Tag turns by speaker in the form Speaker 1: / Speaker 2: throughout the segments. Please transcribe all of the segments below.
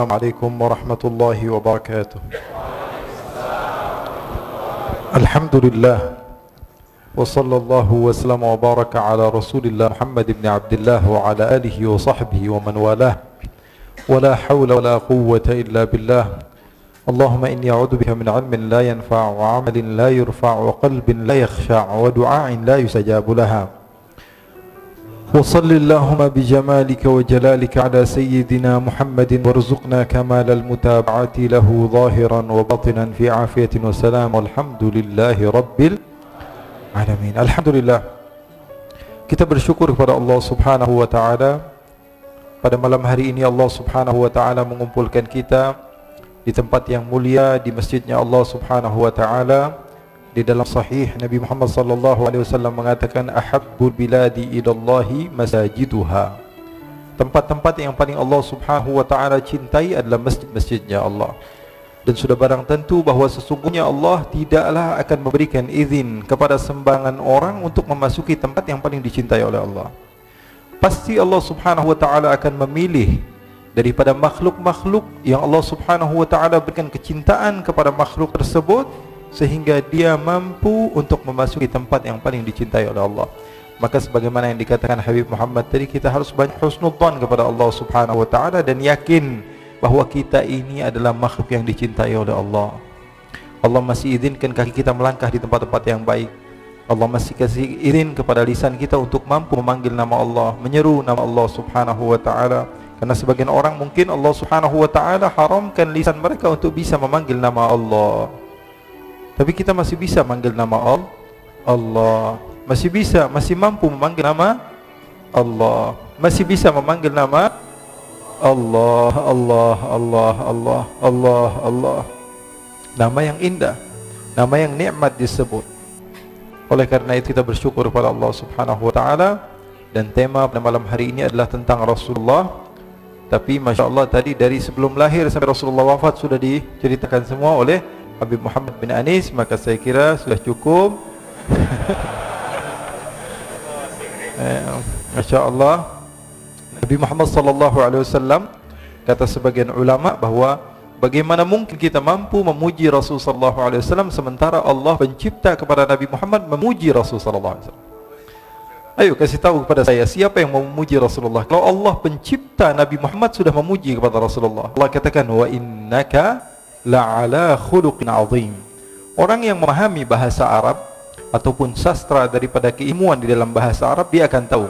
Speaker 1: Assalamualaikum warahmatullahi wabarakatuh. Alhamdulillah wa sallallahu wa sallam wa baraka ala Rasulillah Muhammad ibn Abdullah wa ala alihi wa sahbihi wa man walah. Wa la hawla wa la quwwata illa billah. Allahumma inni a'udzu bika min 'ilmin la yanfa' wa 'amalin la yurfa' wa qalbin la yakhsha' wa du'a'in la yustajabu laha. وصل اللهم بجمالك وجلالك على سيدنا محمد وارزقنا كمال المتابعة له ظاهرا وباطنا في عافية وسلام والحمد لله رب العالمين. Alhamdulillah, kita bersyukur kepada Allah Subhanahu wa taala. Pada malam hari ini Allah Subhanahu wa taala mengumpulkan kita di tempat yang mulia, di masjidnya Allah Subhanahu wa taala. Di dalam sahih Nabi Muhammad sallallahu alaihi wasallam mengatakan ahabbul biladi ilallahi masajiduha. Tempat-tempat yang paling Allah Subhanahu wa taala cintai adalah masjid-masjidnya Allah. Dan sudah barang tentu bahawa sesungguhnya Allah tidaklah akan memberikan izin kepada sembarangan orang untuk memasuki tempat yang paling dicintai oleh Allah. Pasti Allah Subhanahu wa taala akan memilih daripada makhluk-makhluk yang Allah Subhanahu wa taala berikan kecintaan kepada makhluk tersebut, sehingga dia mampu untuk memasuki tempat yang paling dicintai oleh Allah. Maka sebagaimana yang dikatakan Habib Muhammad tadi, kita harus banyak husnudzan kepada Allah Subhanahu wa taala dan yakin bahawa kita ini adalah makhluk yang dicintai oleh Allah. Allah masih izinkan kaki kita melangkah di tempat-tempat yang baik. Allah masih kasih izin kepada lisan kita untuk mampu memanggil nama Allah, menyeru nama Allah Subhanahu wa taala. Karena sebagian orang mungkin Allah Subhanahu wa taala haramkan lisan mereka untuk bisa memanggil nama Allah. Tapi kita masih bisa manggil nama Allah, masih mampu memanggil nama Allah, masih bisa memanggil nama Allah, Allah, Allah, Allah, Allah, Allah. Nama yang indah, nama yang nikmat disebut. Oleh karena itu kita bersyukur kepada Allah Subhanahu wa taala. Dan tema pada malam hari ini adalah tentang Rasulullah. Tapi Masya Allah tadi dari sebelum lahir sampai Rasulullah wafat sudah diceritakan semua oleh Habib Muhammad bin Anis, maka saya kira sudah cukup. Masya Allah. Nabi Muhammad sallallahu alaihi wasallam, kata sebagian ulama bahawa bagaimana mungkin kita mampu memuji Rasul sallallahu alaihi wasallam sementara Allah pencipta kepada Nabi Muhammad memuji Rasul sallallahu alaihi wasallam. Ayo kasih tahu kepada saya, siapa yang mau memuji Rasulullah? Kalau Allah pencipta Nabi Muhammad sudah memuji kepada Rasulullah. Allah katakan wa innaka la'ala khuluqin azim. Orang yang memahami bahasa Arab ataupun sastra daripada keilmuan di dalam bahasa Arab, dia akan tahu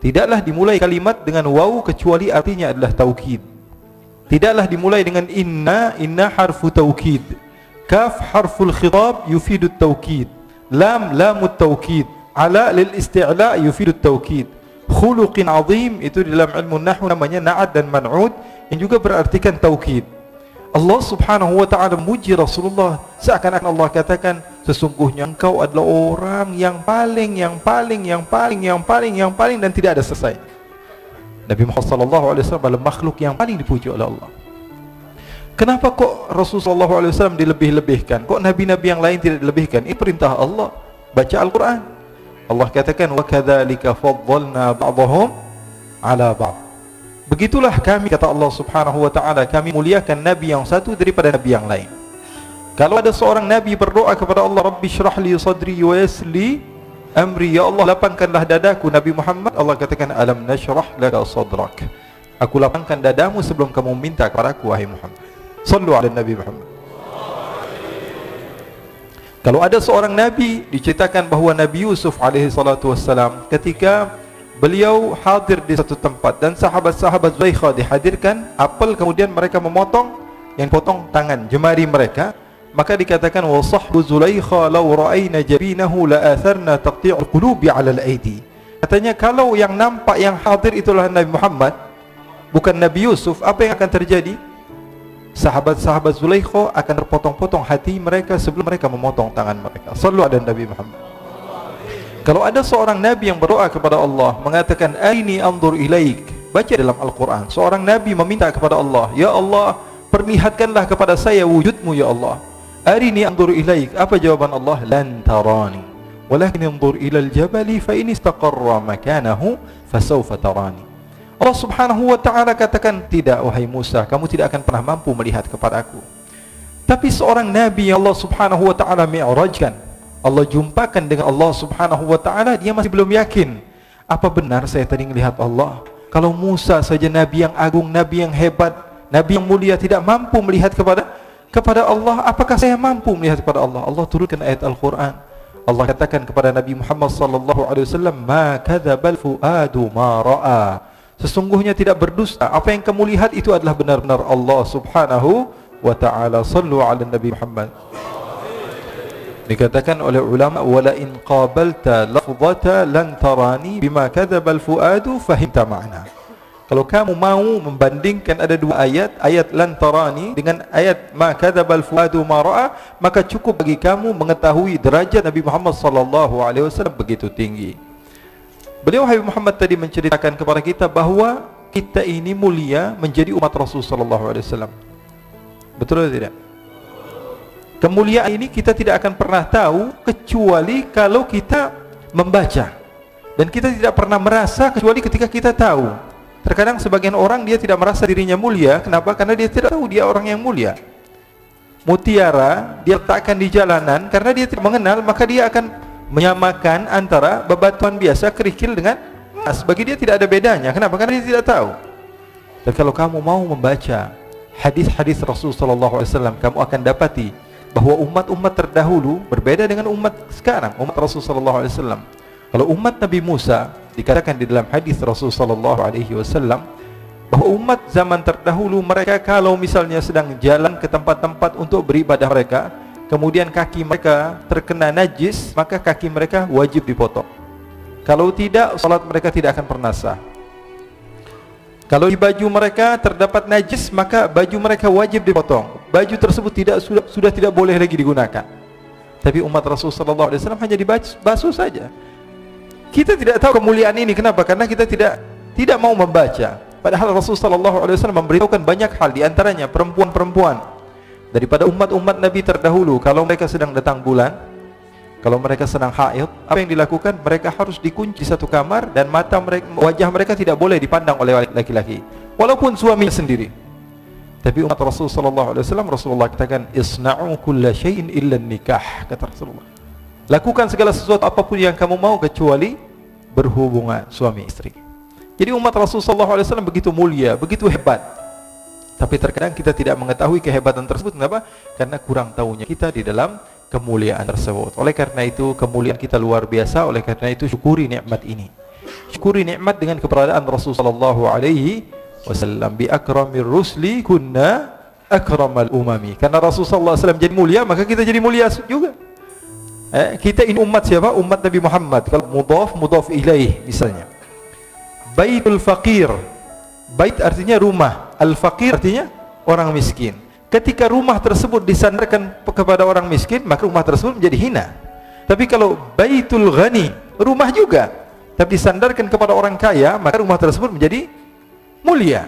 Speaker 1: tidaklah dimulai kalimat dengan waw kecuali artinya adalah taukid. Tidaklah dimulai dengan inna harfu taukid, kaf harful khitab yufidu taukid, lam lamut taukid, ala lil isti'la yufidu taukid. Khuluqin azim itu di dalam ilmu nahwu namanya na'ad dan man'ud yang juga berartikan taukid. Allah Subhanahu wa taala memuji Rasulullah seakan-akan Allah katakan sesungguhnya engkau adalah orang yang paling dan tidak ada selesai. Nabi Muhammad sallallahu alaihi wasallam adalah makhluk yang paling dipuji oleh Allah. Kenapa kok Rasulullah sallallahu alaihi wasallam dilebih-lebihkan? Kok nabi-nabi yang lain tidak dilebihkan? Ini perintah Allah. Baca Al-Quran. Allah katakan wa kadzalika faddalna ba'dahum 'ala ba'd. Begitulah kami, kata Allah Subhanahu wa taala, kami muliakan nabi yang satu daripada nabi yang lain. Kalau ada seorang nabi berdoa kepada Allah, Rabbi syrah li sadri wa yassir li amri, ya Allah lapangkanlah dadaku, Nabi Muhammad, Allah katakan alam nashrah laka sadrak, aku lapangkan dadamu sebelum kamu minta kepadaku wahai Muhammad. Sallu ala Nabi Muhammad. Kalau ada seorang nabi, diceritakan bahawa Nabi Yusuf alaihi salatu wassalam ketika beliau hadir di satu tempat dan sahabat-sahabat Zulaikha dihadirkan apel, kemudian mereka memotong, yang potong tangan jemari mereka, maka dikatakan wa sahbu Zulaikha law ra'ayna jabinahu la atharna taqti'ul qulubi 'ala al-aidi. Katanya kalau yang nampak yang hadir itulah Nabi Muhammad, bukan Nabi Yusuf, apa yang akan terjadi? Sahabat-sahabat Zulaikha akan terpotong-potong hati mereka sebelum mereka memotong tangan mereka. Sallu ala Nabi Muhammad. Kalau ada seorang nabi yang berdoa kepada Allah mengatakan aini anzur ilaik, baca dalam Al-Quran, seorang nabi meminta kepada Allah, ya Allah perlihatkanlah kepada saya wujudmu ya Allah. Arini anzur ilaik, apa jawaban Allah? Lan tarani walakin anzur ilal jabali fa in istaqarra makanahu fasawfa tarani. Allah Subhanahu wa ta'ala katakan, tidak wahai Musa, kamu tidak akan pernah mampu melihat kepada aku. Tapi seorang nabi yang Allah Subhanahu wa ta'ala mi'rajkan, Allah jumpakan dengan Allah Subhanahu wa ta'ala, dia masih belum yakin. Apa benar saya tadi melihat Allah? Kalau Musa saja nabi yang agung, nabi yang hebat, nabi yang mulia tidak mampu melihat kepada Allah, apakah saya mampu melihat kepada Allah? Allah turunkan ayat Al-Quran. Allah katakan kepada Nabi Muhammad sallallahu alaihi wasallam, "Ma kadzabal fuadu ma ra'a." Sesungguhnya tidak berdusta, apa yang kamu lihat itu adalah benar-benar Allah Subhanahu wa ta'ala. Sallu ala Nabi Muhammad. Dikatakan oleh ulama, wala in qabalta lafzata lan tarani bima kadzabal fuadu fahimta ma'na. Kalau kamu mau membandingkan ada dua ayat, ayat lan tarani dengan ayat ma kadzabal fuadu ma ra'a, maka cukup bagi kamu mengetahui derajat Nabi Muhammad sallallahu alaihi wasallam begitu tinggi. Beliau Habib Muhammad tadi menceritakan kepada kita bahwa kita ini mulia menjadi umat Rasul sallallahu alaihi wasallam. Betul atau tidak? Kemuliaan ini kita tidak akan pernah tahu kecuali kalau kita membaca. Dan kita tidak pernah merasa kecuali ketika kita tahu. Terkadang sebagian orang dia tidak merasa dirinya mulia. Kenapa? Karena dia tidak tahu dia orang yang mulia. Mutiara dia letakkan di jalanan, karena dia tidak mengenal, maka dia akan menyamakan antara bebatuan biasa, kerikil dengan emas. Bagi dia tidak ada bedanya. Kenapa? Karena dia tidak tahu. Dan kalau kamu mau membaca hadis-hadis Rasul sallallahu alaihi wasallam, kamu akan dapati bahwa umat-umat terdahulu berbeda dengan umat sekarang, umat Rasul sallallahu alaihi wasallam. Kalau umat Nabi Musa, dikatakan di dalam hadis Rasul sallallahu alaihi wasallam bahwa umat zaman terdahulu mereka kalau misalnya sedang jalan ke tempat-tempat untuk beribadah mereka, kemudian kaki mereka terkena najis, maka kaki mereka wajib dipotong. Kalau tidak, salat mereka tidak akan pernah sah. Kalau di baju mereka terdapat najis, maka baju mereka wajib dipotong. Baju tersebut sudah tidak boleh lagi digunakan. Tapi umat Rasul sallallahu alaihi wasallam hanya dibasuh saja. Kita tidak tahu kemuliaan ini. Kenapa? Karena kita tidak mau membaca. Padahal Rasul sallallahu alaihi wasallam memberitahukan banyak hal, di antaranya perempuan-perempuan daripada umat-umat Nabi terdahulu, kalau mereka sedang datang bulan, kalau mereka sedang haid, apa yang dilakukan? Mereka harus dikunci satu kamar dan wajah mereka tidak boleh dipandang oleh laki-laki, walaupun suaminya sendiri. Tapi umat Rasul sallallahu alaihi wasallam, Rasulullah katakan, "Isna'u kulla syai'in illa nikah," kata Rasulullah. Lakukan segala sesuatu apapun yang kamu mau kecuali berhubungan suami istri. Jadi umat Rasul sallallahu alaihi wasallam begitu mulia, begitu hebat. Tapi terkadang kita tidak mengetahui kehebatan tersebut. Kenapa? Karena kurang tahunya kita di dalam kemuliaan tersebut. Oleh karena itu kemuliaan kita luar biasa. Oleh karena itu syukuri nikmat ini. Syukuri nikmat dengan keberadaan Rasul sallallahu alaihi wasallam. Bi akramir rusli kunna akramal umami. Karena Rasul sallallahu alaihi wasallam jadi mulia, maka kita jadi mulia juga. Kita ini umat siapa? Umat Nabi Muhammad. Kalau mudhaf ilaih misalnya. Baitul faqir. Bait artinya rumah, al-faqir artinya orang miskin. Ketika rumah tersebut disandarkan kepada orang miskin, maka rumah tersebut menjadi hina. Tapi kalau baitul ghani, rumah juga, tapi disandarkan kepada orang kaya, maka rumah tersebut menjadi mulia.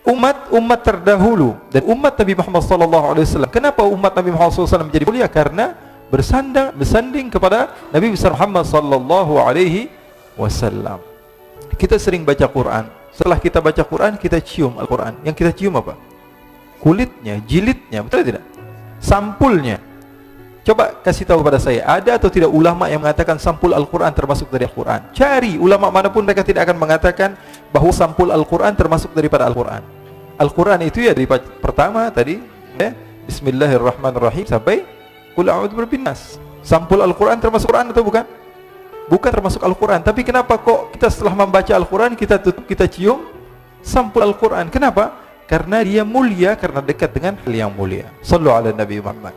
Speaker 1: Umat terdahulu dan umat Nabi Muhammad SAW. Kenapa umat Nabi Muhammad SAW menjadi mulia? Karena bersanding kepada Nabi besar Muhammad SAW. Kita sering baca Quran. Setelah kita baca Quran, kita cium Al-Quran. Yang kita cium apa? Kulitnya, jilidnya, betul tidak? Sampulnya. Coba kasih tahu pada saya, ada atau tidak ulama yang mengatakan sampul Al-Quran termasuk dari Al-Quran? Cari ulama manapun, mereka tidak akan mengatakan bahwa sampul Al-Quran termasuk daripada Al-Quran. Al-Quran itu ya dari pertama tadi, Bismillahirrahmanirrahim sampai Qul a'udzu birabbin nas. Sampul Al-Quran termasuk Quran atau bukan? Bukan termasuk Al-Quran. Tapi kenapa kok kita setelah membaca Al-Quran kita tutup, kita cium sampul Al-Quran? Kenapa? Karena dia mulia, karena dekat dengan hal yang mulia. Sallu ala Nabi Muhammad.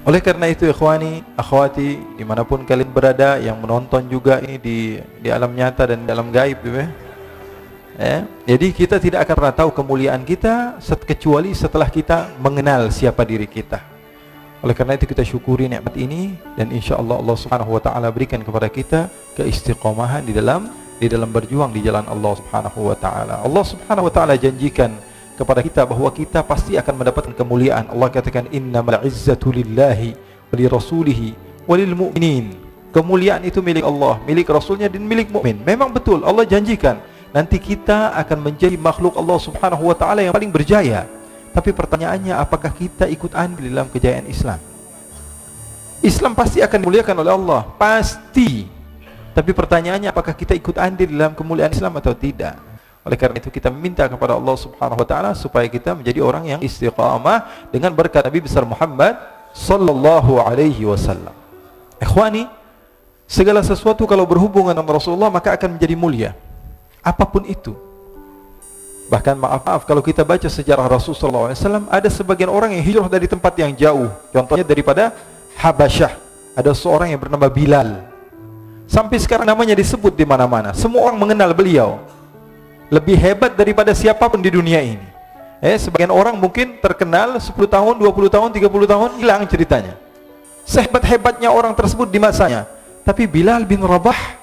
Speaker 1: Oleh karena itu ikhwani, akhwati, dimanapun kalian berada, yang menonton juga ini di alam nyata dan di alam gaib, jadi kita tidak akan pernah tahu kemuliaan kita kecuali setelah kita mengenal siapa diri kita. Oleh karena itu kita syukuri nikmat ini, dan insyaallah Allah Subhanahu wa taala berikan kepada kita keistiqomahan di dalam berjuang di jalan Allah Subhanahu wa taala. Allah Subhanahu wa taala janjikan kepada kita bahwa kita pasti akan mendapatkan kemuliaan. Allah katakan, innamal izzatu lillahi wa li rasulihi wa lil mu'minin. kemuliaan itu milik Allah, milik Rasulnya, dan milik mukmin. Memang betul Allah janjikan nanti kita akan menjadi makhluk Allah Subhanahu wa ta'ala yang paling berjaya. Tapi pertanyaannya, apakah kita ikut andil dalam kejayaan Islam? Islam pasti akan dimuliakan oleh Allah, pasti. Tapi pertanyaannya, apakah kita ikut andil dalam kemuliaan Islam atau tidak? Oleh karena itu kita meminta kepada Allah Subhanahu wa ta'ala supaya kita menjadi orang yang istiqamah dengan berkat Nabi besar Muhammad sallallahu alaihi wasallam. Ikhwani, segala sesuatu kalau berhubungan dengan Rasulullah maka akan menjadi mulia, apapun itu. Bahkan maaf kalau kita baca sejarah Rasulullah SAW, ada sebagian orang yang hijrah dari tempat yang jauh. Contohnya daripada Habasyah, ada seorang yang bernama Bilal. Sampai sekarang namanya disebut di mana-mana. Semua orang mengenal beliau. Lebih hebat daripada siapapun di dunia ini. Sebagian orang mungkin terkenal 10 tahun, 20 tahun, 30 tahun, hilang ceritanya. Sehebat-hebatnya orang tersebut di masanya. Tapi Bilal bin Rabah,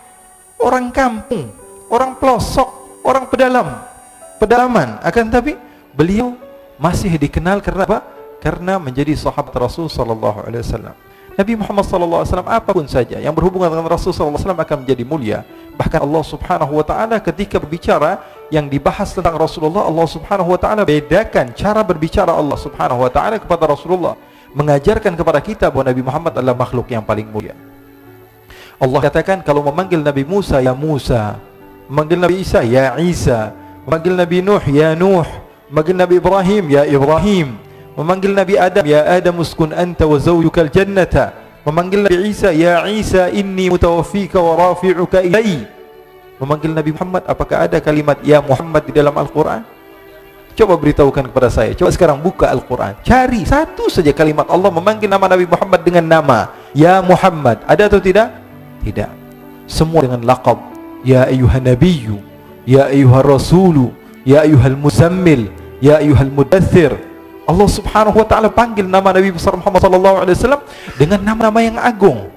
Speaker 1: orang kampung, orang pelosok, orang pedalaman, akan tapi beliau masih dikenal karena apa? Karena menjadi sahabat Rasul sallallahu alaihi wasallam. Nabi Muhammad sallallahu alaihi wasallam apapun saja yang berhubungan dengan Rasul sallallahu alaihi wasallam akan menjadi mulia. Bahkan Allah Subhanahu wa taala ketika berbicara yang dibahas tentang Rasulullah, Allah Subhanahu wa taala bedakan cara berbicara Allah Subhanahu wa taala kepada Rasulullah, mengajarkan kepada kita bahwa Nabi Muhammad adalah makhluk yang paling mulia. Allah katakan kalau memanggil Nabi Musa ya Musa, memanggil Nabi Isa ya Isa, memanggil Nabi Nuh ya Nuh, memanggil Nabi Ibrahim ya Ibrahim, memanggil Nabi Adam ya Adam uskun anta wa zawjukal jannata, memanggil Nabi Isa ya Isa inni mutawaffika wa rafi'uka ilai, memanggil Nabi Muhammad. Apakah ada kalimat ya Muhammad di dalam Al-Quran? Coba beritahukan kepada saya. Coba sekarang buka Al-Quran, cari satu saja kalimat Allah memanggil nama Nabi Muhammad dengan nama ya Muhammad. Ada atau tidak? Tidak. Semua dengan laqab ya ayyuhan nabiyyu, ya ayyuhar rasulu, ya ayyuhal muzammil, ya ayyuhal mudaththir. Allah Subhanahu wa taala panggil nama Nabi besar Muhammad sallallahu alaihi wasallam dengan nama-nama yang agung.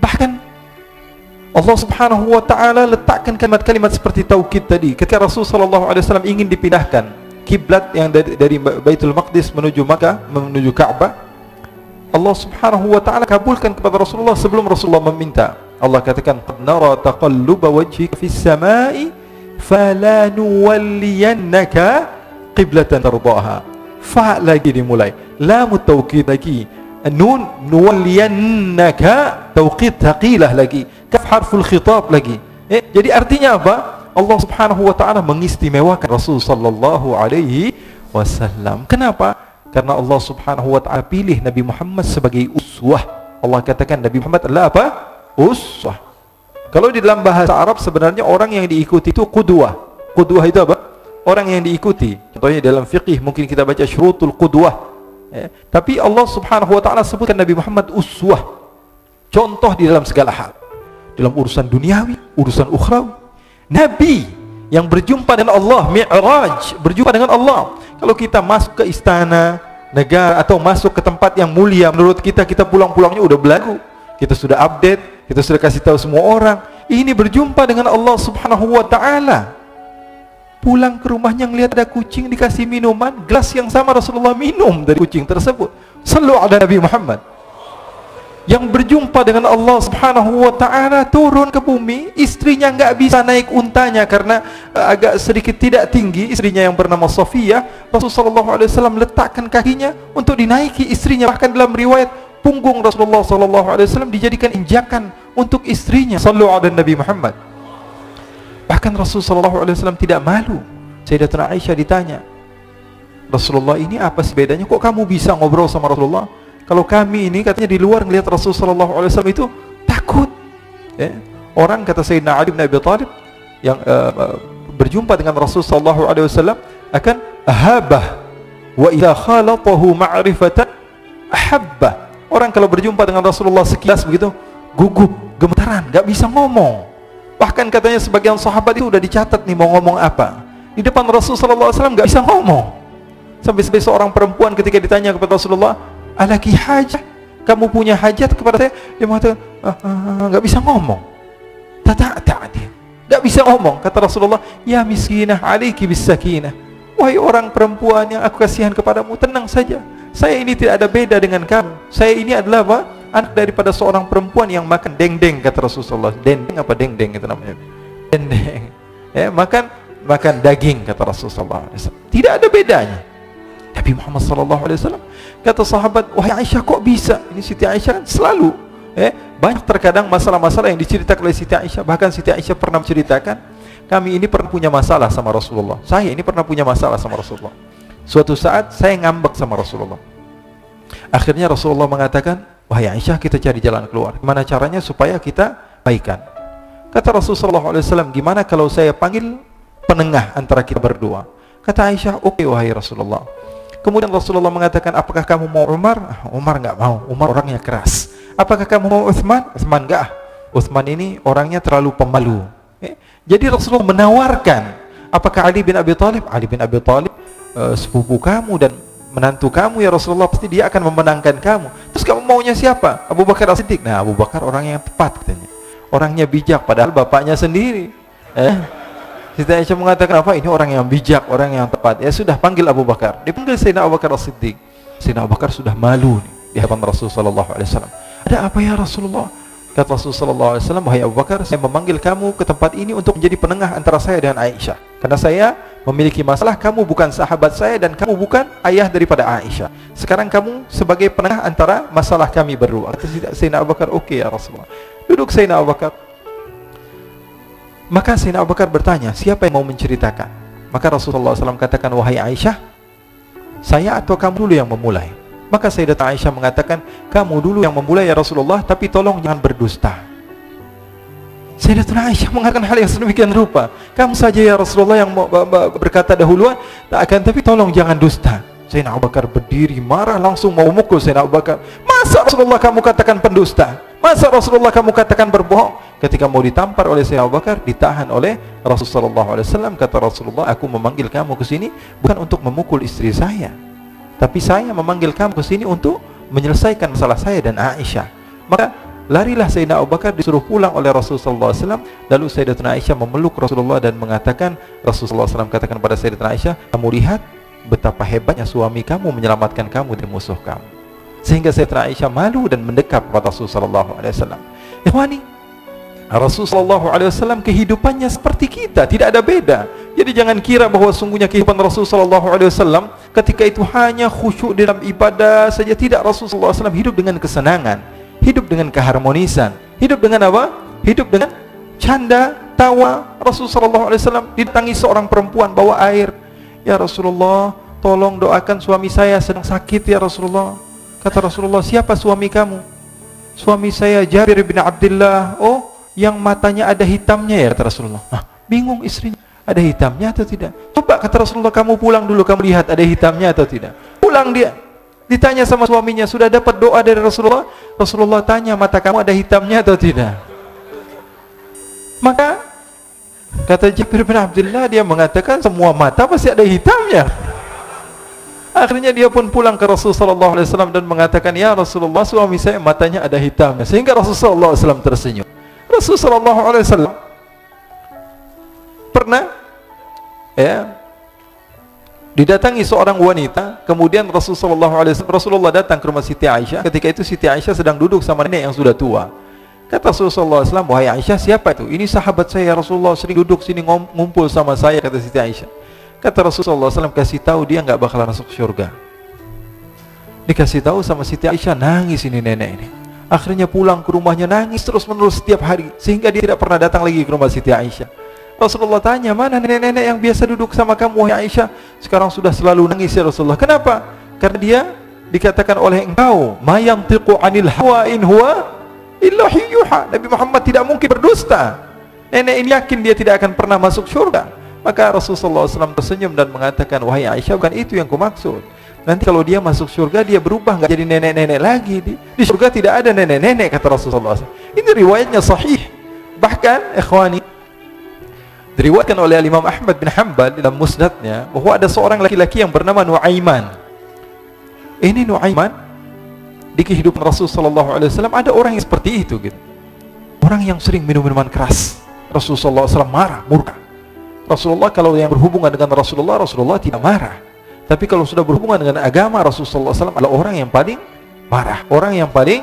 Speaker 1: Bahkan Allah Subhanahu wa taala letakkan kalimat-kalimat seperti taukid tadi. Ketika Rasul sallallahu alaihi wasallam ingin dipindahkan kiblat yang dari Baitul Maqdis menuju Makkah, menuju Ka'bah, Allah Subhanahu wa taala kabulkan kepada Rasulullah sebelum Rasulullah meminta. Allah katakan qad nara taqalluba wajhika fis samai fala nuwalliyannaka qiblatan tardaha. Fa lagi dimulai, lam taukid lagi, nun nuwalliyannaka tauqid thaqilah lagi, kaf harful khitab lagi. Jadi artinya apa? Allah Subhanahu wa taala mengistimewakan Rasul sallallahu alaihi wasallam. Kenapa? Karena Allah Subhanahu wa taala pilih Nabi Muhammad sebagai uswah. Allah katakan Nabi Muhammad adalah apa? Uswah. Kalau di dalam bahasa Arab sebenarnya orang yang diikuti itu qudwah. Qudwah itu apa? Orang yang diikuti. Contohnya dalam fiqih mungkin kita baca syurutul qudwah. Tapi Allah Subhanahu wa taala sebutkan Nabi Muhammad uswah. Contoh di dalam segala hal. Dalam urusan duniawi, urusan ukhrawi. Nabi yang berjumpa dengan Allah, Mi'raj, berjumpa dengan Allah. Kalau kita masuk ke istana negara atau masuk ke tempat yang mulia, menurut kita pulang-pulangnya udah belagu. Kita sudah update, kita sudah kasih tahu semua orang. Ini berjumpa dengan Allah Subhanahu wa taala. Pulang ke rumahnya ngelihat ada kucing, dikasih minuman, gelas yang sama Rasulullah minum dari kucing tersebut. Sallu ala Nabi Muhammad. Yang berjumpa dengan Allah Subhanahu wa taala turun ke bumi, istrinya enggak bisa naik untanya karena agak sedikit tidak tinggi, istrinya yang bernama Safiyah. Rasulullah sallallahu alaihi wasallam letakkan kakinya untuk dinaiki istrinya. Bahkan dalam riwayat punggung Rasulullah sallallahu alaihi wasallam dijadikan injakan untuk istrinya. Sallu ala Nabi Muhammad. Bahkan Rasulullah sallallahu alaihi wasallam tidak malu. Sayyidatuna Aisyah ditanya, Rasulullah ini apa sih bedanya? Kok kamu bisa ngobrol sama Rasulullah? Kalau kami ini katanya di luar ngelihat Rasulullah sallallahu alaihi wasallam itu takut. Orang kata Sayyidina Ali bin Abi Thalib yang berjumpa dengan Rasulullah sallallahu alaihi wasallam akan ahabah wa idza khalatahu ma'rifatan ahabbah. Orang kalau berjumpa dengan Rasulullah sekilas begitu gugup, gemetaran, enggak bisa ngomong. Bahkan katanya sebagian sahabat itu udah dicatat nih mau ngomong apa. Di depan Rasulullah sallallahu alaihi wasallam enggak bisa ngomong. Sampai seorang perempuan ketika ditanya kepada Rasulullah, "Alaki hajah? Kamu punya hajat kepada saya?" Dia mengatakan, enggak bisa ngomong. Dia enggak bisa ngomong. Kata Rasulullah, "Ya miskinah, alaiki bisakinah." Wahai orang perempuan yang aku kasihan kepadamu, tenang saja. Saya ini tidak ada beda dengan kamu. Saya ini adalah apa? anak daripada seorang perempuan yang makan dendeng, kata Rasulullah. Dendeng apa dendeng itu namanya? Dendeng. Ya, makan daging, kata Rasulullah SAW. Tidak ada bedanya. Nabi Muhammad SAW kata sahabat, wahai Aisyah, kok bisa? Ini Siti Aisyah kan selalu banyak terkadang masalah-masalah yang diceritakan oleh Siti Aisyah. Bahkan Siti Aisyah pernah menceritakan, kami ini pernah punya masalah sama Rasulullah. Saya ini pernah punya masalah sama Rasulullah. Suatu saat saya ngambek sama Rasulullah. Akhirnya Rasulullah mengatakan, wahai Aisyah, kita cari jalan keluar. Gimana caranya supaya kita baikan? Kata Rasulullah SAW, gimana kalau saya panggil penengah antara kita berdua? Kata Aisyah, oke wahai Rasulullah. Kemudian Rasulullah mengatakan, apakah kamu mau Umar? Umar nggak mau, Umar orangnya keras. Apakah kamu mau Utsman? Utsman nggak. Utsman ini orangnya terlalu pemalu. Jadi Rasulullah menawarkan, apakah Ali bin Abi Thalib? Ali bin Abi Thalib sepupu kamu dan menantu kamu ya Rasulullah, pasti dia akan memenangkan kamu. Terus kamu maunya siapa? Abu Bakar As-Siddiq. Nah, Abu Bakar orang yang tepat katanya. Orangnya bijak, padahal bapaknya sendiri. Siti Aisyah mengatakan apa? Ini orang yang bijak, orang yang tepat. Ya sudah, panggil Abu Bakar. Dipanggil Sayyidina Abu Bakar As-Siddiq. Sayyidina Abu Bakar sudah malu nih di hadapan Rasulullah SAW. Ada apa ya Rasulullah? Kata Rasulullah SAW, wahai Abu Bakar, saya memanggil kamu ke tempat ini untuk menjadi penengah antara saya dan Aisyah. Karena saya memiliki masalah, kamu bukan sahabat saya dan kamu bukan ayah daripada Aisyah. Sekarang kamu sebagai penengah antara masalah kami berdua. Kata Sayyidina Abu Bakar, oke ya Rasulullah. Duduk Sayyidina Abu Bakar. Maka Sayyidina Abu Bakar bertanya, siapa yang mau menceritakan? Maka Rasulullah SAW katakan, wahai Aisyah, saya atau kamu dulu yang memulai? Maka Sayyidatuna Aisyah mengatakan, kamu dulu yang memulai ya Rasulullah, tapi tolong jangan berdusta. Sayyidatuna Aisyah mengatakan hal yang sedemikian rupa, kamu saja ya Rasulullah yang berkata dahuluan, tak akan, tapi tolong jangan dusta. Sayyidina Abu Bakar berdiri marah, langsung mau memukul Sayyidina Abu Bakar. Masa Rasulullah kamu katakan pendusta? Masa Rasulullah kamu katakan berbohong? Ketika mau ditampar oleh Sayyidina Abu Bakar, ditahan oleh Rasulullah SAW. Kata Rasulullah, aku memanggil kamu ke sini bukan untuk memukul istri saya, tapi saya memanggil kamu ke sini untuk menyelesaikan masalah saya dan Aisyah. Maka larilah Sayyidina Abu Bakar, disuruh pulang oleh Rasulullah SAW. Lalu Sayyidatuna Aisyah memeluk Rasulullah dan mengatakan, Rasulullah SAW katakan pada Sayyidatuna Aisyah, kamu lihat betapa hebatnya suami kamu menyelamatkan kamu dari musuh kamu. Sehingga Sayyidatuna Aisyah malu dan mendekat kepada Rasulullah SAW. Ikhwani, Rasulullah SAW kehidupannya seperti kita, tidak ada beda. Jadi jangan kira bahwa sungguhnya kehidupan Rasulullah SAW ketika itu hanya khusyuk dalam ibadah saja. Tidak, Rasulullah SAW hidup dengan kesenangan, hidup dengan keharmonisan, hidup dengan apa? Hidup dengan canda, tawa. Rasulullah SAW didatangi seorang perempuan bawa air. Ya Rasulullah, tolong doakan suami saya sedang sakit ya Rasulullah. Kata Rasulullah, siapa suami kamu? Suami saya Jabir bin Abdullah. Oh, yang matanya ada hitamnya ya, kata Rasulullah. Bingung istrinya, ada hitamnya atau tidak? Coba, kata Rasulullah, kamu pulang dulu, kamu lihat ada hitamnya atau tidak. Pulang dia, ditanya sama suaminya, sudah dapat doa dari Rasulullah? Rasulullah tanya, mata kamu ada hitamnya atau tidak? Maka kata Jabir bin Abdullah, dia mengatakan semua mata pasti ada hitamnya. Akhirnya dia pun pulang ke Rasulullah SAW dan mengatakan, ya Rasulullah, suami saya matanya ada hitamnya. Sehingga Rasulullah SAW tersenyum. Rasulullah SAW pernah didatangi seorang wanita. Kemudian Rasulullah datang ke rumah Siti Aisyah. Ketika itu Siti Aisyah sedang duduk sama nenek yang sudah tua. Kata Rasulullah SAW, wahai Aisyah, siapa itu? Ini sahabat saya Rasulullah, sering duduk sini ngumpul sama saya, kata Siti Aisyah. Kata Rasulullah SAW, kasih tahu dia nggak bakalan masuk surga. Dikasih tahu sama Siti Aisyah, nangis ini nenek ini. Akhirnya pulang ke rumahnya nangis terus menerus setiap hari, sehingga dia tidak pernah datang lagi ke rumah Siti Aisyah. Rasulullah tanya, mana nenek-nenek yang biasa duduk sama kamu wahai Aisyah? Sekarang sudah selalu nangis ya Rasulullah. Kenapa? Karena dia dikatakan oleh engkau, ma yantiqu anil hawa in huwa illa yuha. Nabi Muhammad tidak mungkin berdusta. Nenek ini yakin dia tidak akan pernah masuk surga. Maka Rasulullah SAW tersenyum dan mengatakan, wahai Aisyah, bukan itu yang kumaksud. Nanti kalau dia masuk surga, dia berubah, nggak jadi nenek-nenek lagi. Di surga tidak ada nenek-nenek, kata Rasulullah SAW. Ini riwayatnya sahih. Bahkan, ikhwani, diriwayatkan oleh Imam Ahmad bin Hanbal dalam musnadnya, bahwa ada seorang laki-laki yang bernama Nuaiman. Ini Nuaiman, di kehidupan Rasulullah SAW ada orang yang seperti itu gitu. Orang yang sering minum minuman keras. Rasulullah SAW marah, murka. Rasulullah kalau yang berhubungan dengan Rasulullah tidak marah. Tapi kalau sudah berhubungan dengan agama, Rasulullah SAW adalah orang yang paling marah, orang yang paling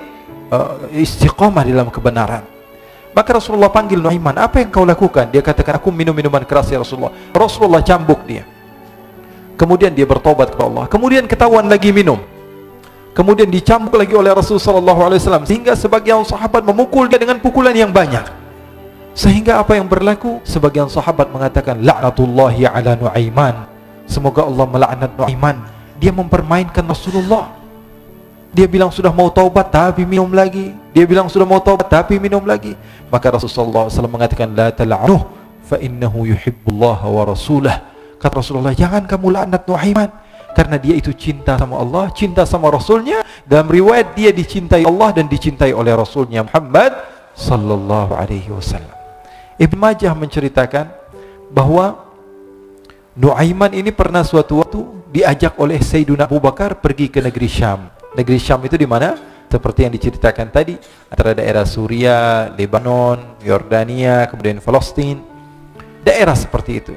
Speaker 1: istiqamah dalam kebenaran. Maka Rasulullah panggil Nuaiman, apa yang kau lakukan? Dia katakan, aku minum minuman keras ya Rasulullah. Rasulullah cambuk dia. Kemudian dia bertobat kepada Allah. Kemudian ketahuan lagi minum. Kemudian dicambuk lagi oleh Rasulullah SAW, sehingga sebagian sahabat memukul dia dengan pukulan yang banyak. Sehingga apa yang berlaku? Sebagian sahabat mengatakan, la'natullahi ala Nuaiman. Semoga Allah melaknat Nuaiman. Dia mempermainkan Rasulullah. Dia bilang sudah mau taubat tapi minum lagi. Dia bilang sudah mau taubat tapi minum lagi. Maka Rasulullah SAW mengatakan, la tal'anuh fa innahu yuhibbullaha wa rasulah. Kata Rasulullah, jangan kamu laknat Nuaiman, karena dia itu cinta sama Allah, cinta sama Rasulnya. Dalam riwayat dia dicintai Allah dan dicintai oleh Rasulnya Muhammad sallallahu alaihi wasallam. Ibn Majah menceritakan bahwa Nuaiman ini pernah suatu waktu diajak oleh Sayyidina Abu Bakar pergi ke negeri Syam. Negeri Syam itu di mana? Seperti yang diceritakan tadi, antara daerah Suriah, Lebanon, Yordania, kemudian Palestina. Daerah seperti itu.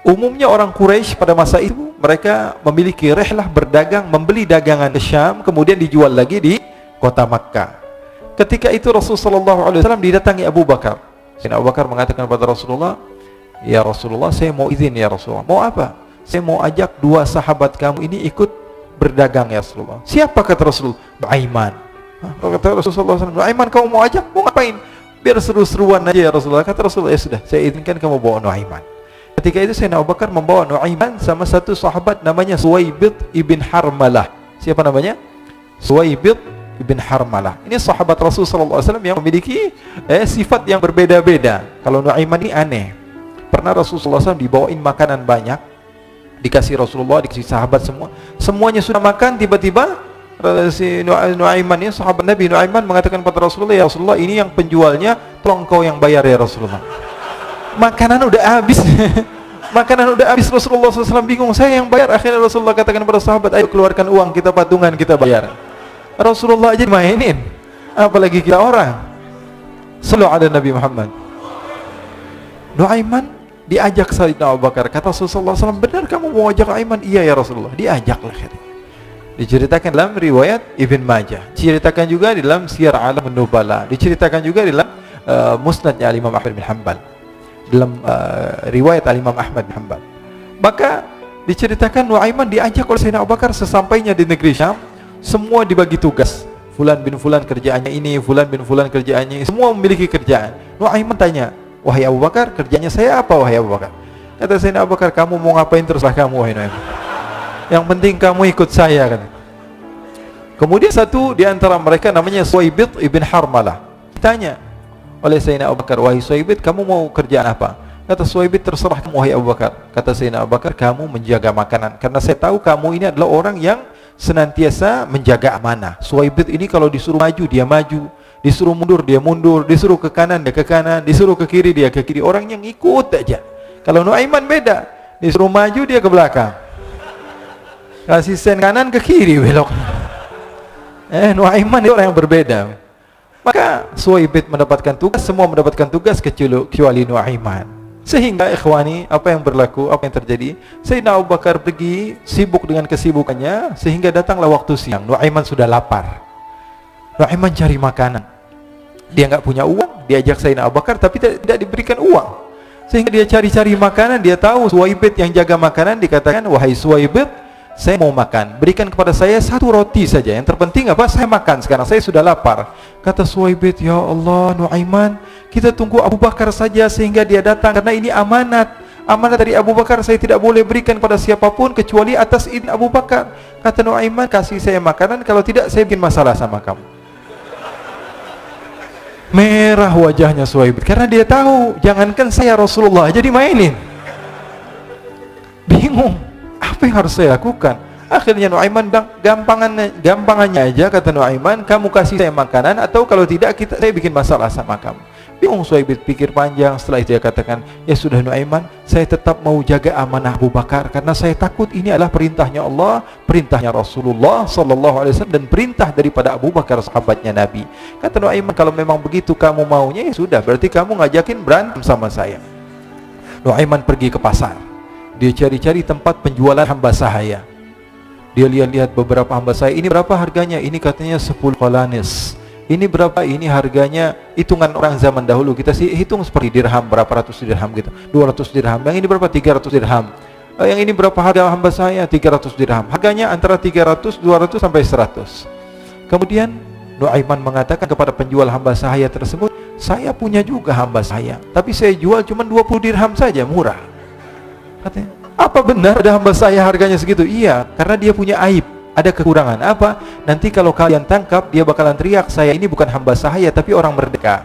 Speaker 1: Umumnya orang Quraisy pada masa itu mereka memiliki rihlah berdagang, membeli dagangan ke Syam, kemudian dijual lagi di kota Makkah. Ketika itu Rasulullah SAW didatangi Abu Bakar. Sayyidina Abu Bakar mengatakan kepada Rasulullah, ya Rasulullah, saya mau izin ya Rasulullah. Mau apa? Saya mau ajak dua sahabat kamu ini ikut berdagang ya Rasulullah. Siapa? Kata Rasul? Nuaiman. Kata Rasulullah SAW, Nuaiman kamu mau ajak? Mau ngapain? Biar seru-seruan aja ya Rasulullah. Kata Rasulullah, ya sudah, saya izinkan kamu bawa Nuaiman. Ketika itu Sayyidina Abu Bakar membawa Nuaiman sama satu sahabat namanya Suwaibid ibn Harmalah. Siapa namanya? Suwaibid ibn Harmalah. Ini sahabat Rasulullah SAW yang memiliki sifat yang berbeda-beda. Kalau Nuaiman ini aneh. Pernah Rasulullah SAW dibawain makanan banyak, dikasih Rasulullah, dikasih sahabat semua. Semuanya sudah makan, tiba-tiba si Nuaiman ini, sahabat Nabi Nuaiman mengatakan kepada Rasulullah, ya Rasulullah, ini yang penjualnya, tolong kau yang bayar ya Rasulullah. Makanan udah habis. Makanan udah habis. Rasulullah SAW bingung, saya yang bayar. Akhirnya Rasulullah katakan kepada sahabat, ayo keluarkan uang, kita patungan, kita bayar. Rasulullah aja mainin, apalagi kita orang. Sallallahu ala Nabi Muhammad. Nuaiman diajak Sayyidina Abu Bakar. Kata Rasulullah SAW, benar kamu mau ajak Nuaiman? Iya ya Rasulullah. Diajaklah. Diceritakan dalam riwayat Ibn Majah, diceritakan juga di dalam Siyar A'lam An-Nubala, diceritakan juga di dalam Musnadnya Imam Ahmad bin Hanbal, dalam riwayat Imam Ahmad bin Hanbal. Maka diceritakan Nuaiman diajak oleh Sayyidina Abu Bakar. Sesampainya di negeri Syam, semua dibagi tugas. Fulan bin Fulan kerjaannya ini, Fulan bin Fulan kerjaannya ini. Semua memiliki kerjaan. Nuaiman tanya, wahai Abu Bakar, kerjanya saya apa wahai Abu Bakar? Kata Sayyidina Abu Bakar, kamu mau ngapain terserah kamu wahai Nuaiman. Yang penting kamu ikut saya kan. Kemudian satu di antara mereka namanya Suwaibid ibn Harmalah. Ditanya oleh Sayyidina Abu Bakar, wahai Suwaibid, kamu mau kerjaan apa? Kata Suwaibid, terserah kamu wahai Abu Bakar. Kata Sayyidina Abu Bakar, kamu menjaga makanan, karena saya tahu kamu ini adalah orang yang senantiasa menjaga amanah. Suwaibid ini kalau disuruh maju dia maju, disuruh mundur dia mundur, disuruh ke kanan dia ke kanan, disuruh ke kiri dia ke kiri. Orang yang ikut aja. Kalau Nuaiman beda, disuruh maju dia ke belakang, kasih sen kanan ke kiri belok. Nuaiman itu orang yang berbeda. Maka Suwaibid mendapatkan tugas, semua mendapatkan tugas kecuali Nuaiman. Sehingga ikhwani, apa yang berlaku, apa yang terjadi? Sayyidina Abu Bakar pergi sibuk dengan kesibukannya, sehingga datanglah waktu siang. Nuaiman sudah lapar. Nuaiman cari makanan. Dia nggak punya uang, diajak Sayyidina Abu Bakar tapi tidak diberikan uang. Sehingga dia cari-cari makanan, dia tahu Suwaibid yang jaga makanan, dikatakan, wahai Suwaibid, saya mau makan, berikan kepada saya satu roti saja. Yang terpenting apa? Saya makan sekarang, saya sudah lapar. Kata Suwaibid, ya Allah Nuaiman, kita tunggu Abu Bakar saja sehingga dia datang, karena ini amanat. Amanat dari Abu Bakar, saya tidak boleh berikan pada siapapun kecuali atas izin Abu Bakar. Kata Nuaiman, kasih saya makanan, kalau tidak saya bikin masalah sama kamu. Merah wajahnya Suwaibid, karena dia tahu, jangankan saya Rasulullah aja dimainin. Bingung, apa yang harus saya lakukan? Akhirnya Nuaiman bilang, gampangannya aja, kata Nuaiman, kamu kasih saya makanan, atau kalau tidak saya bikin masalah sama kamu. Bingung Suwaibid, pikir panjang. Setelah itu dia katakan, ya sudah Nuaiman, saya tetap mau jaga amanah Abu Bakar, karena saya takut ini adalah perintahnya Allah, perintahnya Rasulullah SAW, dan perintah daripada Abu Bakar sahabatnya Nabi. Kata Nuaiman, kalau memang begitu kamu maunya, ya sudah, berarti kamu ngajakin berantem sama saya. Nuaiman pergi ke pasar. Dia cari-cari tempat penjualan hamba sahaya. Dia lihat-lihat beberapa hamba sahaya. Ini berapa harganya? Ini katanya 10 qalanis. ini berapa, ini harganya, hitungan orang zaman dahulu kita sih hitung seperti dirham, berapa ratus dirham gitu, 200 dirham, yang ini berapa, 300 dirham, yang ini berapa harga hamba saya, 300 dirham, harganya antara 300, 200 sampai 100. Kemudian Nuaiman mengatakan kepada penjual hamba sahaya tersebut, saya punya juga hamba saya, tapi saya jual cuma 20 dirham saja, murah. Katanya, apa benar ada hamba saya harganya segitu? Iya, karena dia punya aib, ada kekurangan. Apa? Nanti kalau kalian tangkap, dia bakalan teriak, saya ini bukan hamba sahaya tapi orang merdeka.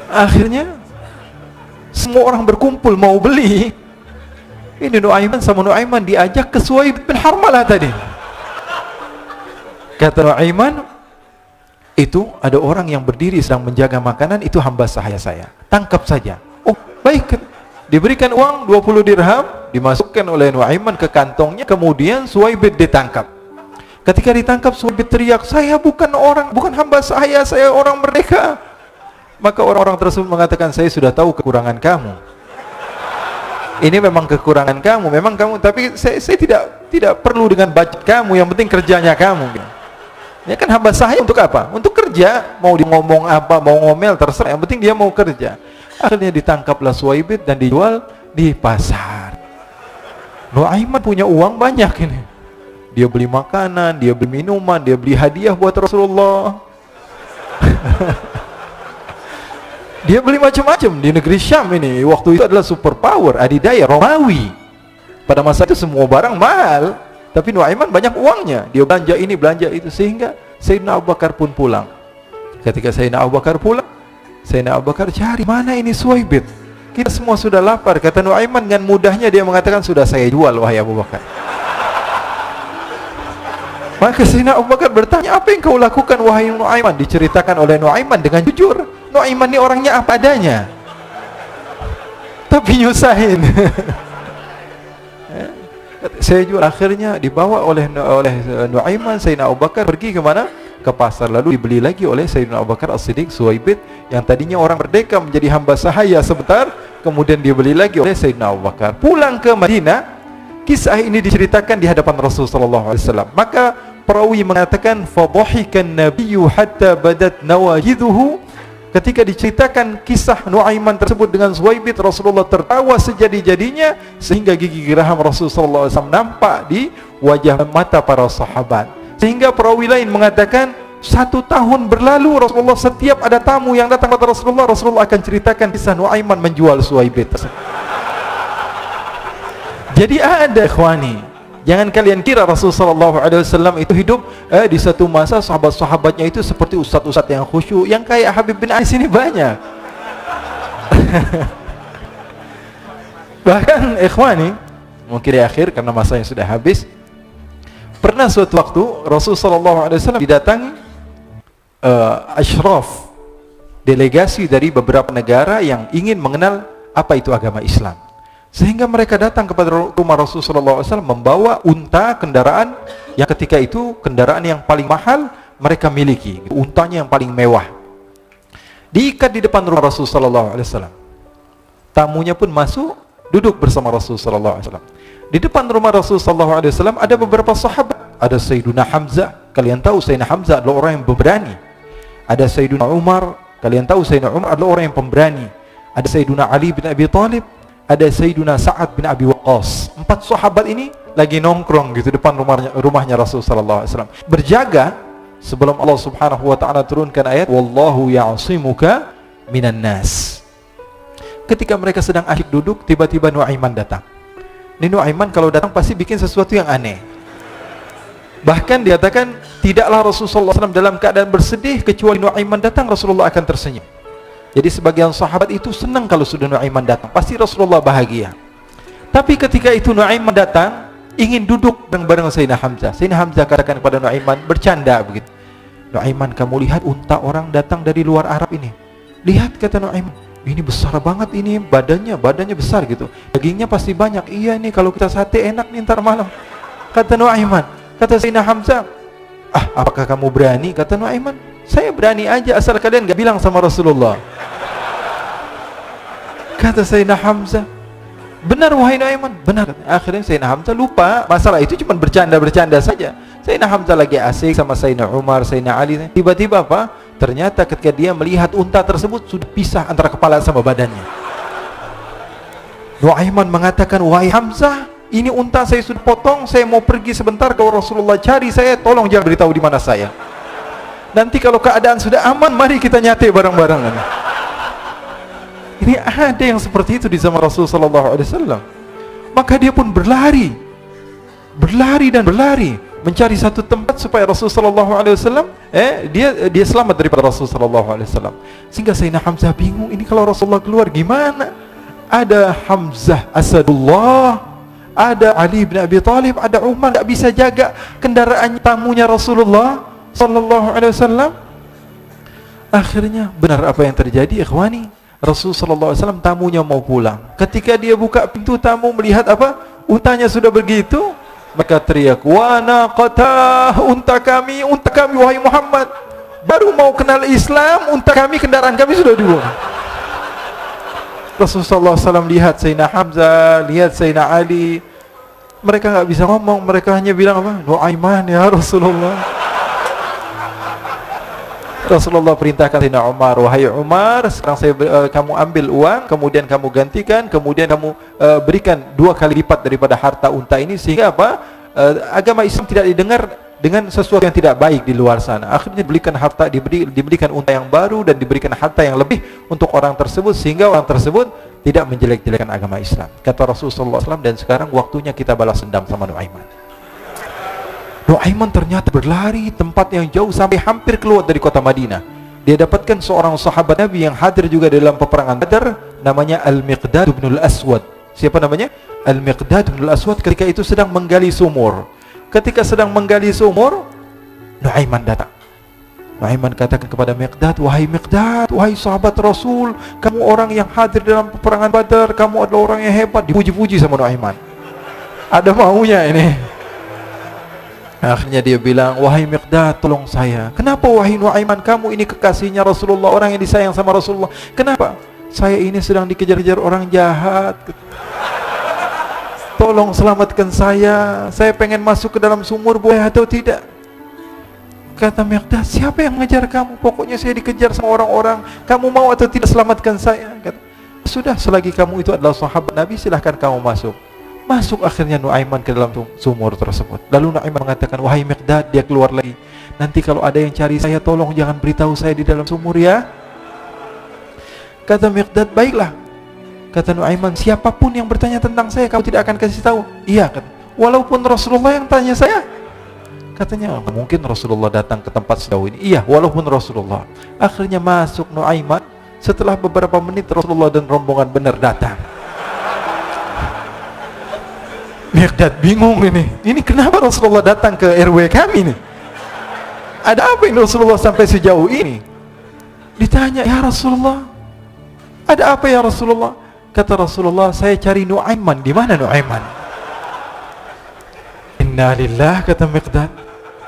Speaker 1: Akhirnya semua orang berkumpul mau beli. Ini Nuaiman sama Nuaiman diajak ke Suwaid bin Harmalah tadi. Kata Nuaiman, itu ada orang yang berdiri sedang menjaga makanan, itu hamba sahaya saya, tangkap saja. Oh baik, diberikan uang 20 dirham, dimasukkan oleh Nuaiman ke kantongnya, kemudian Suwaibid ditangkap. Ketika ditangkap, Suwaibid teriak, saya bukan hamba saya orang merdeka. Maka orang-orang tersebut mengatakan, saya sudah tahu kekurangan kamu. Ini memang kekurangan kamu, memang kamu, tapi saya tidak perlu dengan budget kamu, yang penting kerjanya kamu. Ya kan hamba sahaya untuk apa? Untuk kerja, mau di ngomong apa, mau ngomel terserah, yang penting dia mau kerja. Akhirnya ditangkaplah Suwaibid dan dijual di pasar. Nuaiman punya uang banyak ini. Dia beli makanan, dia beli minuman, dia beli hadiah buat Rasulullah. Dia beli macam-macam di negeri Syam ini. Waktu itu adalah superpower, adidaya Romawi. Pada masa itu semua barang mahal, tapi Nuaiman banyak uangnya. Dia belanja ini, belanja itu, sehingga Sayyidina Abu Bakar pun pulang. Ketika Sayyidina Abu Bakar pulang, Sayyidina Abu Bakar cari, mana ini Suwaibid? Kita semua sudah lapar. Kata Nuaiman dengan mudahnya dia mengatakan, sudah saya jual wahai Abu Bakar. Maka Sayyidina Abu Bakar bertanya, apa yang kau lakukan wahai Nuaiman? Diceritakan oleh Nuaiman dengan jujur. Nuaiman ini orangnya apa adanya, tapi nyusahin. Saya jual. Akhirnya dibawa oleh Nuaiman, Sayyidina Abu Bakar pergi ke mana? Ke pasar, lalu dibeli lagi oleh Sayyidina Abu Bakar As-Siddiq, Suwaibid yang tadinya orang merdeka menjadi hamba sahaya sebentar, kemudian dibeli lagi oleh Sayyidina Abu Bakar. Pulang ke Madinah, kisah ini diceritakan di hadapan Rasulullah SAW. Maka perawi mengatakan, fadhahikan nabiyyu hatta badat nawajiduhu. Ketika diceritakan kisah Nuaiman tersebut dengan Suwaibid, Rasulullah tertawa sejadi-jadinya sehingga gigi geraham Rasulullah SAW nampak di wajah mata para sahabat. Sehingga perawi lain mengatakan 1 tahun berlalu Rasulullah, setiap ada tamu yang datang kepada Rasulullah, Rasulullah akan ceritakan kisah Nuaiman menjual Suwaibid. Jadi ada ikhwani, jangan kalian kira Rasulullah SAW itu hidup di satu masa sahabat-sahabatnya itu seperti ustadz-ustadz yang khusyuk, yang kayak Habib bin Ais ini banyak. Bahkan ikhwani, mungkin di akhir karena masanya sudah habis, pernah suatu waktu Rasulullah SAW didatangi asyraf, delegasi dari beberapa negara yang ingin mengenal apa itu agama Islam. Sehingga mereka datang kepada rumah Rasulullah SAW membawa unta, kendaraan yang ketika itu kendaraan yang paling mahal mereka miliki, untanya yang paling mewah. Diikat di depan rumah Rasulullah SAW. Tamunya pun masuk, duduk bersama Rasulullah SAW. Di depan rumah Rasulullah SAW ada beberapa sahabat. Ada Sayyiduna Hamzah, kalian tahu Sayyidina Hamzah adalah orang yang pemberani. Ada Sayyiduna Umar, kalian tahu Sayyidina Umar adalah orang yang pemberani. Ada Sayyiduna Ali bin Abi Thalib, ada Sayyiduna Sa'ad bin Abi Waqqas. 4 sahabat ini lagi nongkrong gitu depan rumahnya Rasulullah SAW, berjaga sebelum Allah Subhanahu wa taala turunkan ayat wallahu ya'simuka minan nas. Ketika mereka sedang asyik duduk, tiba-tiba Nuaiman datang. Ini Nuaiman kalau datang pasti bikin sesuatu yang aneh. Bahkan dikatakan tidaklah Rasulullah SAW dalam keadaan bersedih, kecuali Nuaiman datang Rasulullah akan tersenyum. Jadi sebagian sahabat itu senang kalau sudah Nuaiman datang, pasti Rasulullah bahagia. Tapi ketika itu Nuaiman datang, ingin duduk bareng Sayyidina Hamzah. Sayyidina Hamzah katakan kepada Nuaiman, bercanda begitu. Nuaiman, kamu lihat unta orang datang dari luar Arab ini. Lihat, kata Nuaiman, ini besar banget ini, badannya besar gitu. Dagingnya pasti banyak. Iya nih kalau kita sate enak nih ntar malam. Kata Nuaiman. Kata Sayyidina Hamzah, apakah kamu berani? Kata Nuaiman, saya berani aja asal kalian gak bilang sama Rasulullah. Kata Sayyidina Hamzah, Benar wahai Nuaiman, benar. Akhirnya Sayyidina Hamzah lupa masalah itu, cuma bercanda-bercanda saja. Sayyidina Hamzah lagi asik sama Sayyidina Umar, Sayyidina Ali. Tiba-tiba apa? Ternyata ketika dia melihat unta tersebut sudah pisah antara kepala sama badannya. Nuaiman mengatakan, wahai Hamzah, ini unta saya sudah potong, saya mau pergi sebentar, kalau Rasulullah cari saya, tolong jangan beritahu di mana saya. Nanti kalau keadaan sudah aman, mari kita nyate bareng-bareng. Ini ada yang seperti itu di zaman Rasulullah SAW. Maka dia pun berlari dan berlari mencari satu tempat supaya Rasulullah SAW dia selamat daripada Rasulullah SAW. Sehingga Sayyidina Hamzah bingung, ini kalau Rasulullah keluar gimana? Ada Hamzah Asadullah, ada Ali bin Abi Thalib, ada Umar, tidak bisa jaga kendaraan tamunya Rasulullah SAW. Akhirnya benar apa yang terjadi, ikhwani. Rasulullah SAW tamunya mau pulang. Ketika dia buka pintu, tamu melihat apa? Untanya sudah begitu. Maka teriak, wa naqatah, unta kami wahai Muhammad. Baru mau kenal Islam, unta kami, kendaraan kami sudah dibuang. Rasulullah SAW lihat Sayyidina Hamzah, lihat Sayyidina Ali. Mereka nggak bisa ngomong, mereka hanya bilang apa? Nuaiman ya Rasulullah. Rasulullah perintahkan Sayyidina Umar, wahai Umar, sekarang kamu ambil uang, kemudian kamu gantikan, kemudian kamu berikan 2 kali lipat daripada harta unta ini, sehingga apa? Agama Islam tidak didengar dengan sesuatu yang tidak baik di luar sana. Akhirnya diberikan harta, diberikan unta yang baru dan diberikan harta yang lebih untuk orang tersebut, sehingga orang tersebut tidak menjelek-jelekan agama Islam. Kata Rasulullah SAW, dan sekarang waktunya kita balas dendam sama Nuaiman. Nuaiman ternyata berlari tempat yang jauh sampai hampir keluar dari kota Madinah. Dia dapatkan seorang sahabat Nabi yang hadir juga dalam peperangan Badar, namanya Al-Miqdad bin Al-Aswad. Siapa namanya? Al-Miqdad bin Al-Aswad ketika itu sedang menggali sumur. Ketika sedang menggali sumur, Nuaiman datang. Nuaiman katakan kepada Miqdad, wahai Miqdad, wahai sahabat Rasul, kamu orang yang hadir dalam peperangan Badar, kamu adalah orang yang hebat. Dipuji-puji sama Nuaiman. Ada maunya ini. Akhirnya dia bilang, wahai Miqdad, tolong saya. Kenapa wahai Nuaiman, kamu ini kekasihnya Rasulullah, orang yang disayang sama Rasulullah. Kenapa? Saya ini sedang dikejar-kejar orang jahat. Tolong selamatkan saya. Saya pengen masuk ke dalam sumur, boleh atau tidak? Kata Miqdad, siapa yang mengejar kamu? Pokoknya saya dikejar sama orang-orang. Kamu mau atau tidak selamatkan saya? Kata, sudah, selagi kamu itu adalah sahabat Nabi, silahkan kamu masuk. Masuk akhirnya Nuaiman ke dalam sumur tersebut. Lalu Nuaiman mengatakan, wahai Miqdad, dia keluar lagi. Nanti kalau ada yang cari saya, tolong jangan beritahu saya di dalam sumur ya. Kata Miqdad, baiklah. Kata Nuaiman, siapapun yang bertanya tentang saya, kamu tidak akan kasih tahu. Iya, kata. Walaupun Rasulullah yang tanya saya. Katanya, mungkin Rasulullah datang ke tempat sejauh ini. Iya, walaupun Rasulullah. Akhirnya masuk Nuaiman. Setelah beberapa menit, Rasulullah dan rombongan benar datang. Miqdad bingung ini. Ini kenapa Rasulullah datang ke RW kami nih? Ada apa ini Rasulullah sampai sejauh ini? Ditanya, ya Rasulullah, ada apa ya Rasulullah? Kata Rasulullah, saya cari Nuaiman. Di mana Nuaiman? Innalillah, kata Miqdad.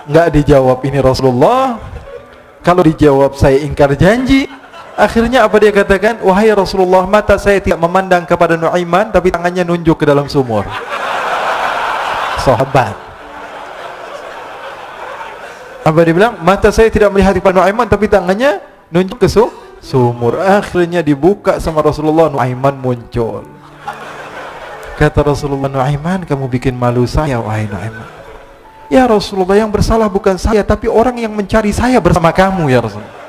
Speaker 1: Nggak dijawab ini Rasulullah. Kalau dijawab saya ingkar janji. Akhirnya apa dia katakan? Wahai Rasulullah, mata saya tidak memandang kepada Nuaiman, tapi tangannya nunjuk ke dalam sumur. Sahabat. Apa dia bilang? Mata saya tidak melihat kepada Nuaiman, tapi tangannya nunjuk ke sumur. Akhirnya dibuka sama Rasulullah, Nuaiman muncul. Kata Rasulullah, Nuaiman, kamu bikin malu saya, wahai Nuaiman. Ya Rasulullah, yang bersalah bukan saya, tapi orang yang mencari saya bersama kamu, ya Rasulullah.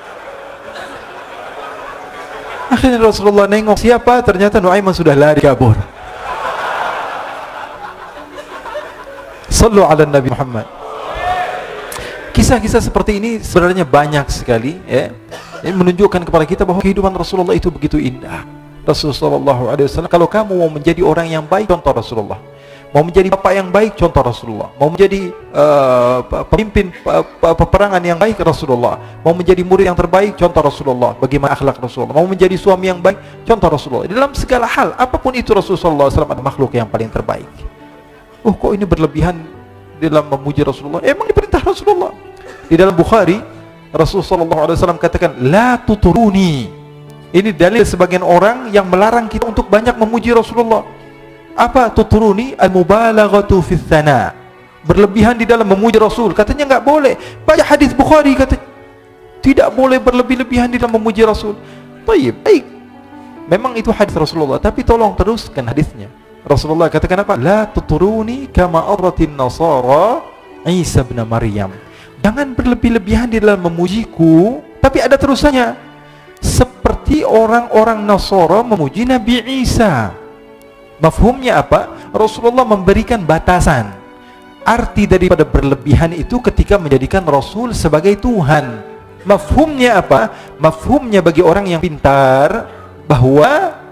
Speaker 1: Akhirnya Rasulullah nengok, siapa? Ternyata Nuaiman sudah lari kabur. Sallu ala Nabi Muhammad. Kisah-kisah seperti ini sebenarnya banyak sekali, ya. Ini menunjukkan kepada kita bahwa kehidupan Rasulullah itu begitu indah. Rasulullah SAW, kalau kamu mau menjadi orang yang baik, contoh Rasulullah. Mau menjadi bapak yang baik, contoh Rasulullah. Mau menjadi pemimpin peperangan yang baik, Rasulullah. Mau menjadi murid yang terbaik, contoh Rasulullah. Bagaimana akhlak Rasulullah. Mau menjadi suami yang baik, contoh Rasulullah. Dalam segala hal, apapun itu Rasulullah SAW adalah makhluk yang paling terbaik. Oh, kok ini berlebihan dalam memuji Rasulullah? Emang diperintah Rasulullah. Di dalam Bukhari, Rasulullah SAW katakan, la tuturuni. Ini dalil sebagian orang yang melarang kita untuk banyak memuji Rasulullah. Apa tuturuni? Al-mubalaghatu fi tsana. Berlebihan di dalam memuji Rasul. Katanya enggak boleh. Baca hadis Bukhari kata tidak boleh berlebih-lebihan di dalam memuji Rasul. Baik. Memang itu hadis Rasulullah, tapi tolong teruskan hadisnya. Rasulullah katakan apa? La tuturuni kama aratin nasara Isa bin Maryam. Jangan berlebih-lebihan di dalam memujiku, tapi ada terusannya. Seperti orang-orang Nasara memuji Nabi Isa. Mafhumnya apa? Rasulullah memberikan batasan. Arti daripada berlebihan itu ketika menjadikan Rasul sebagai Tuhan. Mafhumnya apa? Mafhumnya bagi orang yang pintar bahwa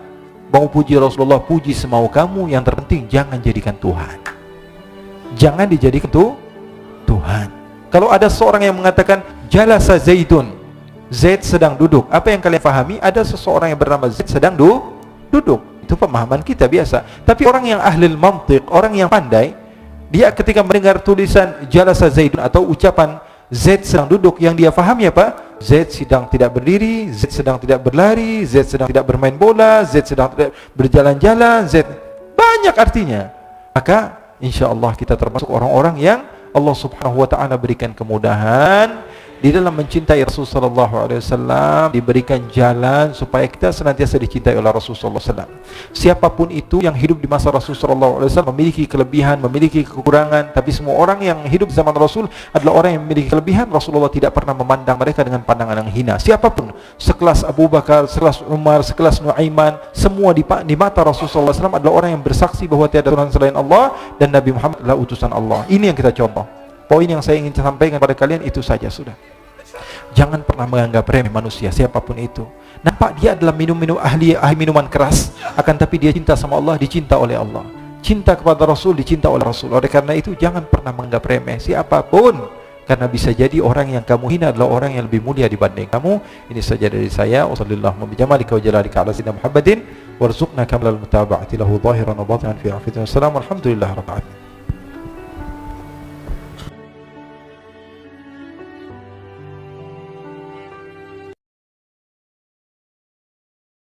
Speaker 1: mau puji Rasulullah, puji semau kamu, yang terpenting jangan jadikan Tuhan. Jangan dijadikan Tuhan. Kalau ada seorang yang mengatakan jalasa Zaidun, Zaid sedang duduk, apa yang kalian pahami? Ada seseorang yang bernama Zaid sedang duduk. Itu pemahaman kita biasa. Tapi orang yang ahli mantiq, orang yang pandai, dia ketika mendengar tulisan jalasa Zaidun atau ucapan Zaid sedang duduk, yang dia fahami apa? Zaid sedang tidak berdiri, Zaid sedang tidak berlari, Zaid sedang tidak bermain bola, Zaid sedang tidak berjalan-jalan, Zaid banyak artinya. Maka insyaallah kita termasuk orang-orang yang Allah Subhanahu wa taala berikan kemudahan di dalam mencintai Rasulullah sallallahu alaihi wasallam, diberikan jalan supaya kita senantiasa dicintai oleh Rasulullah sallallahu alaihi wasallam. Siapapun itu yang hidup di masa Rasul sallallahu alaihi wasallam memiliki kelebihan, memiliki kekurangan, tapi semua orang yang hidup di zaman Rasul adalah orang yang memiliki kelebihan. Rasulullah tidak pernah memandang mereka dengan pandangan yang hina. Siapapun, sekelas Abu Bakar, sekelas Umar, sekelas Nuaiman, semua di mata Rasul sallallahu alaihi wasallam adalah orang yang bersaksi bahwa tiada Tuhan selain Allah dan Nabi Muhammad adalah utusan Allah. Ini yang kita contoh. Poin yang saya ingin sampaikan pada kalian itu saja sudah. Jangan pernah menganggap remeh manusia siapapun itu. Nampak dia adalah ahli minuman keras, akan tapi dia cinta sama Allah, dicinta oleh Allah. Cinta kepada Rasul, dicinta oleh Rasul. Oleh karena itu jangan pernah menganggap remeh siapapun, karena bisa jadi orang yang kamu hina adalah orang yang lebih mulia dibanding kamu. Ini saja dari saya. Wassallallahu bijamalika wa jalalika ala sayyidina Muhammadin warzuqna kamalal mutaba'ati lahu zahiran wa batinan fi afiyatin. Wassalamu alhamdulillahi rabbil alamin.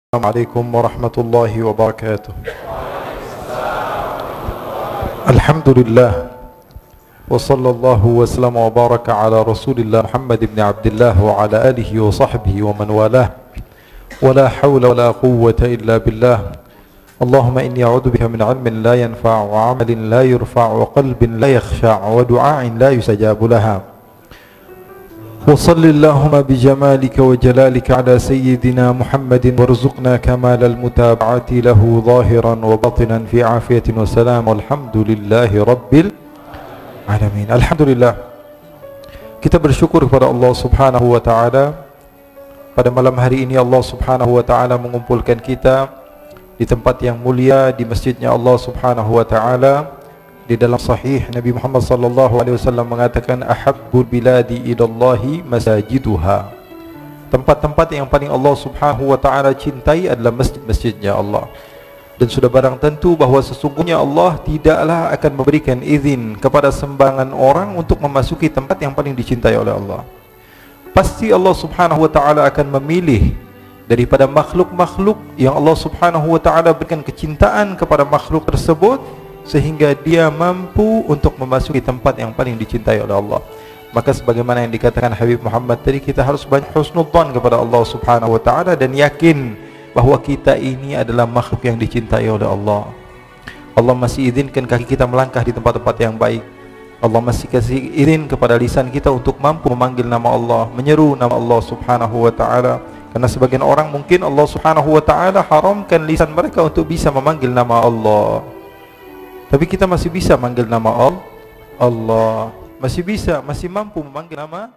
Speaker 1: Assalamualaikum warahmatullahi wabarakatuh. Alhamdulillah wa sallallahu wa sallam wa baraka ala Rasulillah Muhammad ibn Abdullah wa ala alihi wa sahbihi wa man walah. Wa la hawla wa la quwwata illa billah. Allahumma inni a'udzu bika min 'ilmin la yanfa' wa 'amalin la yurfa' wa qalbin la yakhsha' wa du'a'in la yustajabu laha. وصل اللهم بجمالك وجلالك على سيدنا محمد وارزقنا كمال المتابعة له ظاهرا وباطنا في عافية وسلام والحمد لله رب العالمين. Alhamdulillah, kita bersyukur kepada Allah Subhanahu wa taala. Pada malam hari ini Allah Subhanahu wa taala mengumpulkan kita di tempat yang mulia, di masjidnya Allah Subhanahu wa taala. Di dalam sahih Nabi Muhammad sallallahu alaihi wasallam mengatakan ahabbul biladi ilallahi masajiduha. Tempat-tempat yang paling Allah Subhanahu wa taala cintai adalah masjid-masjidnya Allah. Dan sudah barang tentu bahawa sesungguhnya Allah tidaklah akan memberikan izin kepada sembarangan orang untuk memasuki tempat yang paling dicintai oleh Allah. Pasti Allah Subhanahu wa taala akan memilih daripada makhluk-makhluk yang Allah Subhanahu wa taala berikan kecintaan kepada makhluk tersebut, sehingga dia mampu untuk memasuki tempat yang paling dicintai oleh Allah. Maka sebagaimana yang dikatakan Habib Muhammad tadi, kita harus banyak husnudzan kepada Allah Subhanahu wa taala dan yakin bahawa kita ini adalah makhluk yang dicintai oleh Allah. Allah masih izinkan kaki kita melangkah di tempat-tempat yang baik. Allah masih kasih izin kepada lisan kita untuk mampu memanggil nama Allah, menyeru nama Allah Subhanahu wa taala. Karena sebagian orang mungkin Allah Subhanahu wa taala haramkan lisan mereka untuk bisa memanggil nama Allah. Tapi kita masih bisa manggil nama Allah, masih bisa, masih mampu memanggil nama